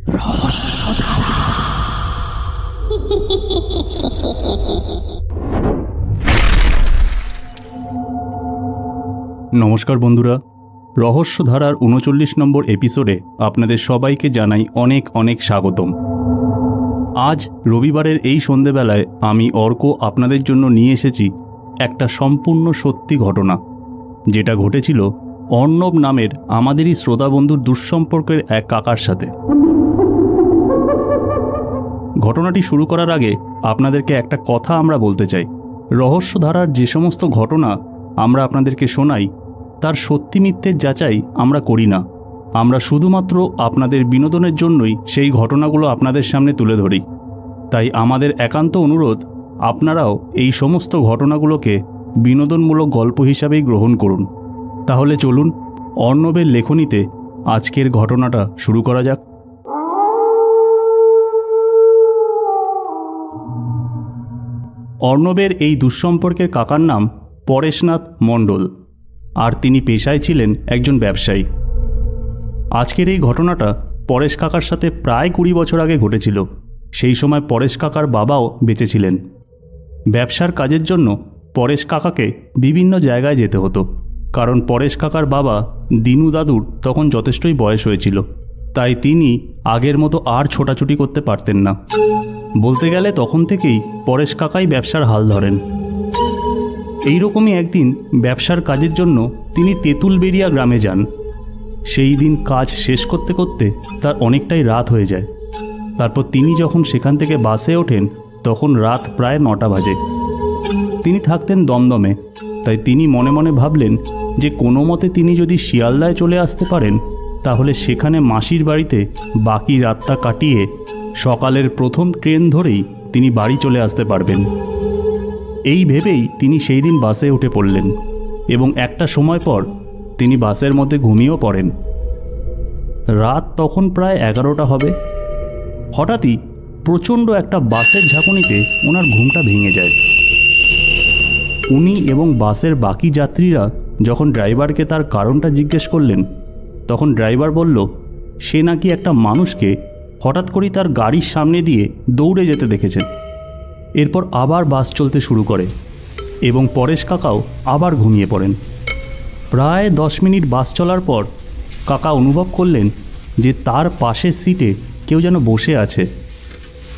নমস্কার বন্ধুরা, রহস্যধারার ৩৯ নম্বর এপিসোডে আপনাদের সবাইকে জানাই অনেক অনেক স্বাগতম। আজ রবিবারের এই সন্ধেবেলায় আমি অর্ক আপনাদের জন্য নিয়ে এসেছি একটা সম্পূর্ণ সত্যি ঘটনা, যেটা ঘটেছিল অর্ণব নামের আমাদেরই শ্রোতা বন্ধুর দুঃসম্পর্কের এক কাকার সাথে। ঘটনাটি শুরু করার আগে আপনাদেরকে একটা কথা আমরা বলতে চাই। রহস্যধারার যে সমস্ত ঘটনা আমরা আপনাদেরকে শোনাই তার সত্যি মিথ্যের যাচাই আমরা করি না। আমরা শুধুমাত্র আপনাদের বিনোদনের জন্যই সেই ঘটনাগুলো আপনাদের সামনে তুলে ধরি। তাই আমাদের একান্ত অনুরোধ, আপনারাও এই সমস্ত ঘটনাগুলোকে বিনোদনমূলক গল্প হিসাবেই গ্রহণ করুন। তাহলে চলুন অর্ণবের লেখনীতে আজকের ঘটনাটা শুরু করা যাক। অর্ণবের এই দুঃসম্পর্কের কাকার নাম পরেশনাথ মণ্ডল, আর তিনি পেশায় ছিলেন একজন ব্যবসায়ী। আজকের এই ঘটনাটা পরেশ কাকার সাথে প্রায় ২০ বছর আগে ঘটেছিল। সেই সময় পরেশ কাকার বাবাও বেঁচে ছিলেন। ব্যবসার কাজের জন্য পরেশ কাকাকে বিভিন্ন জায়গায় যেতে হতো, কারণ পরেশ কাকার বাবা দিনু দাদুর তখন যথেষ্টই বয়স হয়েছিল। তাই তিনি আগের মতো আর ছোটাছুটি করতে পারতেন না। বলতে গেলে তখন থেকেই পরেশ কাকাই ব্যবসার হাল ধরেন। এইরকমই একদিন ব্যবসার কাজের জন্য তিনি তেঁতুলবেড়িয়া গ্রামে যান। সেই দিন কাজ শেষ করতে করতে তার অনেকটাই রাত হয়ে যায়। তারপর তিনি যখন সেখান থেকে বাসে ওঠেন তখন রাত প্রায় ৯টা বাজে। তিনি থাকতেন দমদমে, তাই তিনি মনে মনে ভাবলেন যে কোনো মতে তিনি যদি শিয়ালদায় চলে আসতে পারেন তাহলে সেখানে মাসির বাড়িতে বাকি রাতটা কাটিয়ে সকালের প্রথম ট্রেন ধরেই তিনি বাড়ি চলে আসতে পারবেন। এই ভেবেই তিনি সেই দিন বাসে উঠে পড়লেন এবং একটা সময় পর তিনি বাসের মধ্যে ঘুমিয়েও পড়েন। রাত তখন প্রায় ১১টা হবে। হঠাৎই প্রচণ্ড একটা বাসের ঝাঁকুনিতে ওনার ঘুমটা ভেঙে যায়। উনি এবং বাসের বাকি যাত্রীরা যখন ড্রাইভারকে তার কারণটা জিজ্ঞেস করলেন, তখন ড্রাইভার বলল সে নাকি একটা মানুষকে হঠাৎ করেই তার গাড়ির সামনে দিয়ে দৌড়ে যেতে দেখেছেন। এরপর আবার বাস চলতে শুরু করে এবং পরেশ কাকাও আবার ঘুমিয়ে পড়েন। প্রায় ১০ মিনিট বাস চলার পর কাকা অনুভব করলেন যে তার পাশের সিটে কেউ যেন বসে আছে।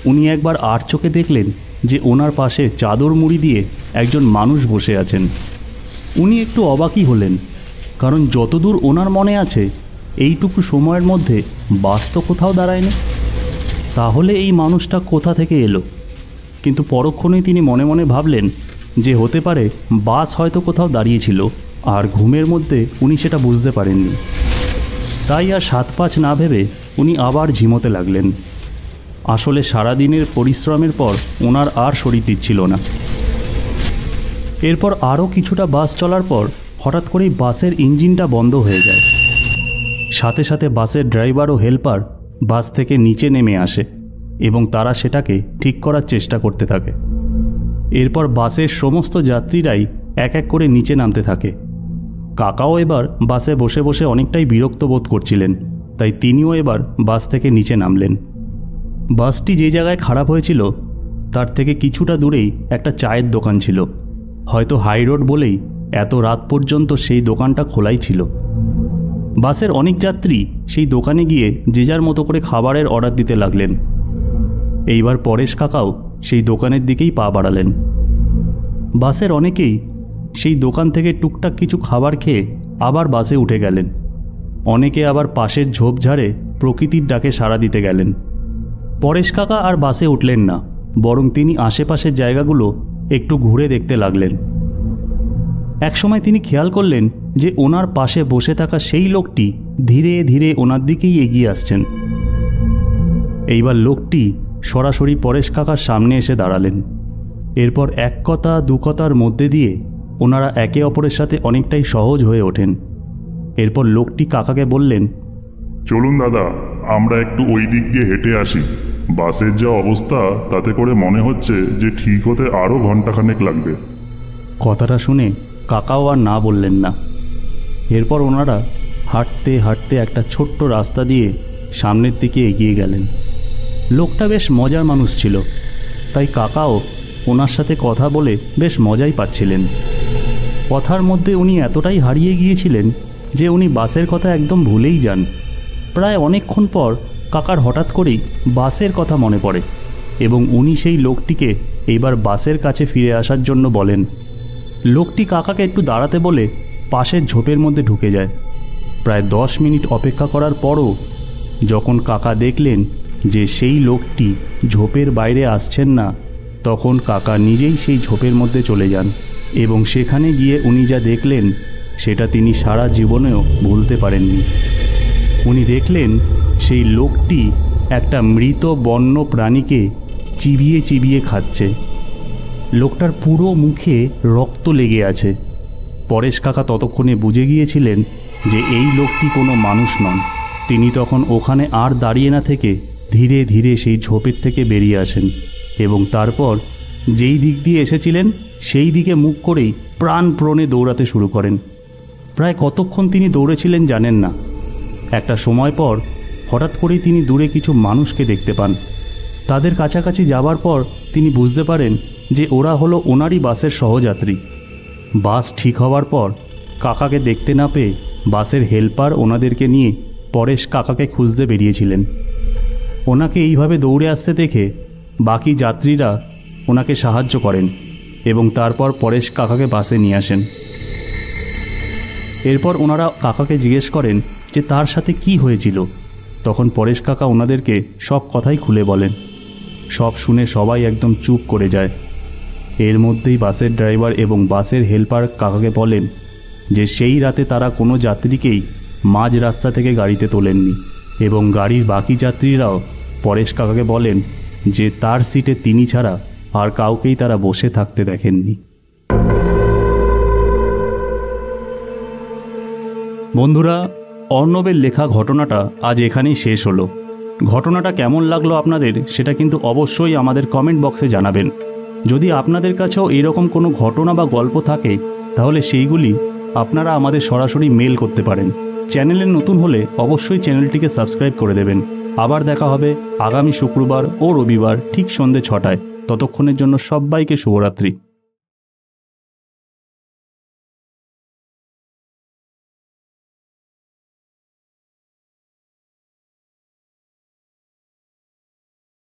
উনি একবার আর চোখে দেখলেন যে ওনার পাশে চাদর মুড়ি দিয়ে একজন মানুষ বসে আছেন। উনি একটু অবাকই হলেন, কারণ যতদূর ওনার মনে আছে এইটুকু সময়ের মধ্যে বাস তো কোথাও দাঁড়ায়নি। তাহলে এই মানুষটা কোথা থেকে এলো? কিন্তু পরক্ষণেই তিনি মনে মনে ভাবলেন যে হতে পারে বাস হয়তো কোথাও দাঁড়িয়েছিল আর ঘুমের মধ্যে উনি সেটা বুঝতে পারেননি। তাই আর ৭-৫ না ভেবে উনি আবার ঝিমোতে লাগলেন। আসলে সারাদিনের পরিশ্রমের পর ওনার আর শরীর দিচ্ছিল না। এরপর আরও কিছুটা বাস চলার পর হঠাৎ করেই বাসের ইঞ্জিনটা বন্ধ হয়ে যায়। সাথে সাথে বাসের ড্রাইভার ও হেল্পার বাস থেকে নিচে নেমে আসে এবং তারা সেটাকে ঠিক করার চেষ্টা করতে থাকে। এরপর বাসের সমস্ত যাত্রীরাই এক এক করে নিচে নামতে থাকে। কাকাও এবার বাসে বসে বসে অনেকটাই বিরক্ত বোধ করছিলেন, তাই তিনিও এবার বাস থেকে নিচে নামলেন। বাসটি যে জায়গায় খারাপ হয়েছিল তার থেকে কিছুটা দূরেই একটা চায়ের দোকান ছিল। হয়তো হাই রোড বলেই এত রাত পর্যন্ত সেই দোকানটা খোলাই ছিল। বাসের অনেক যাত্রী সেই দোকানে গিয়ে যে যার মতো করে খাবারের অর্ডার দিতে লাগলেন। এইবার পরেশ কাকাও সেই দোকানের দিকেই পা বাড়ালেন। বাসের অনেকেই সেই দোকান থেকে টুকটাক কিছু খাবার খেয়ে আবার বাসে উঠে গেলেন। অনেকে আবার পাশের ঝোপঝাড়ে প্রকৃতির ডাকে সাড়া দিতে গেলেন। পরেশ কাকা আর বাসে উঠলেন না, বরং তিনি আশেপাশের জায়গাগুলো একটু ঘুরে দেখতে লাগলেন। একসময় তিনি খেয়াল করলেন যে ওনার পাশে বসে থাকা সেই লোকটি ধীরে ধীরে ওনার দিকেই এগিয়ে আসছেন। এইবার লোকটি সরাসরি পরেশ কাকার সামনে এসে দাঁড়ালেন। এরপর এক কথা দু কথার মধ্যে দিয়ে ওনারা একে অপরের সাথে অনেকটাই সহজ হয়ে ওঠেন। এরপর লোকটি কাকাকে বললেন, চলুন দাদা, আমরা একটু ওই দিক দিয়ে হেঁটে আসি। বাসের যা অবস্থা তাতে করে মনে হচ্ছে যে ঠিক হতে আরও ঘন্টাখানেক লাগবে। কথাটা শুনে কাকাও আর না বললেন না। এরপর ওনারা হাঁটতে হাঁটতে একটা ছোট্ট রাস্তা দিয়ে সামনের দিকে এগিয়ে গেলেন। লোকটা বেশ মজার মানুষ ছিল, তাই কাকাও ওনার সাথে কথা বলে বেশ মজাই পাচ্ছিলেন। কথার মধ্যে উনি এতটাই হারিয়ে গিয়েছিলেন যে উনি বাসের কথা একদম ভুলেই যান। প্রায় অনেকক্ষণ পর কাকার হঠাৎ করেই বাসের কথা মনে পড়ে এবং উনি সেই লোকটিকে এইবার বাসের কাছে ফিরে আসার জন্য বলেন। লোকটি কাকাকে একটু দাঁড়াতে বলে পাশের ঝোপের মধ্যে ঢুকে যায়। প্রায় 10 মিনিট অপেক্ষা করার পরও যখন কাকা দেখলেন যে সেই লোকটি ঝোপের বাইরে আসছেন না, তখন কাকা নিজেই সেই ঝোপের মধ্যে চলে যান এবং সেখানে গিয়ে উনি যা দেখলেন সেটা তিনি সারা জীবনেও ভুলতে পারেননি। উনি দেখলেন সেই লোকটি একটা মৃত বন্য প্রাণীকে চিবিয়ে চিবিয়ে খাচ্ছে। লোকটার পুরো মুখে রক্ত লেগে আছে। পরেশ কাকা ততক্ষণে বুঝে গিয়েছিলেন যে এই লোকটি কোনো মানুষ নন। তিনি তখন ওখানে আর দাঁড়িয়ে না থেকে ধীরে ধীরে সেই ঝোপের থেকে বেরিয়ে আসেন এবং তারপর যেই দিক দিয়ে এসেছিলেন সেই দিকে মুখ করেই প্রাণপণে দৌড়াতে শুরু করেন। প্রায় কতক্ষণ তিনি দৌড়েছিলেন জানেন না। একটা সময় পর হঠাৎ করেই তিনি দূরে কিছু মানুষকে দেখতে পান। তাদের কাছাকাছি যাবার পর তিনি বুঝতে পারেন যে ওরা হলো ওনারই বাসের সহযাত্রী। বাস ঠিক হওয়ার পর কাকাকে দেখতে না পেয়ে বাসের হেল্পার ওনাদেরকে নিয়ে পরেশ কাকাকে খুঁজতে বেরিয়েছিলেন। ওনাকে এইভাবে দৌড়ে আসতে দেখে বাকি যাত্রীরা ওনাকে সাহায্য করেন এবং তারপর পরেশ কাকাকে বাসে নিয়ে আসেন। এরপর ওনারা কাকাকে জিজ্ঞেস করেন যে তার সাথে কি হয়েছিল। তখন পরেশ কাকা ওনাদেরকে সব কথাই খুলে বলেন। সব শুনে সবাই একদম চুপ করে যায়। এর মধ্যেই বাসের ড্রাইভার এবং বাসের হেল্পার কাকাকে বলেন যে সেই রাতে তারা কোনো যাত্রীকেই মাঝ রাস্তা থেকে গাড়িতে তোলেননি এবং গাড়ির বাকি যাত্রীরাও পরেশ কাকাকে বলেন যে তার সিটে তিনি ছাড়া আর কাউকেই তারা বসে থাকতে দেখেননি। বন্ধুরা, অর্ণবের লেখা ঘটনাটা আজ এখানেই শেষ হলো। ঘটনাটা কেমন লাগলো আপনাদের সেটা কিন্তু অবশ্যই আমাদের কমেন্ট বক্সে জানাবেন। যদি আপনাদের কাছেও এরকম কোনো ঘটনা বা গল্প থাকে তাহলে সেইগুলি আপনারা আমাদের সরাসরি মেল করতে পারেন। চ্যানেলে নতুন হলে অবশ্যই চ্যানেলটিকে সাবস্ক্রাইব করে দেবেন। আবার দেখা হবে আগামী শুক্রবার ও রবিবার ঠিক সন্ধ্যে 6টায়। ততক্ষণের জন্য সবাইকে শুভরাত্রি।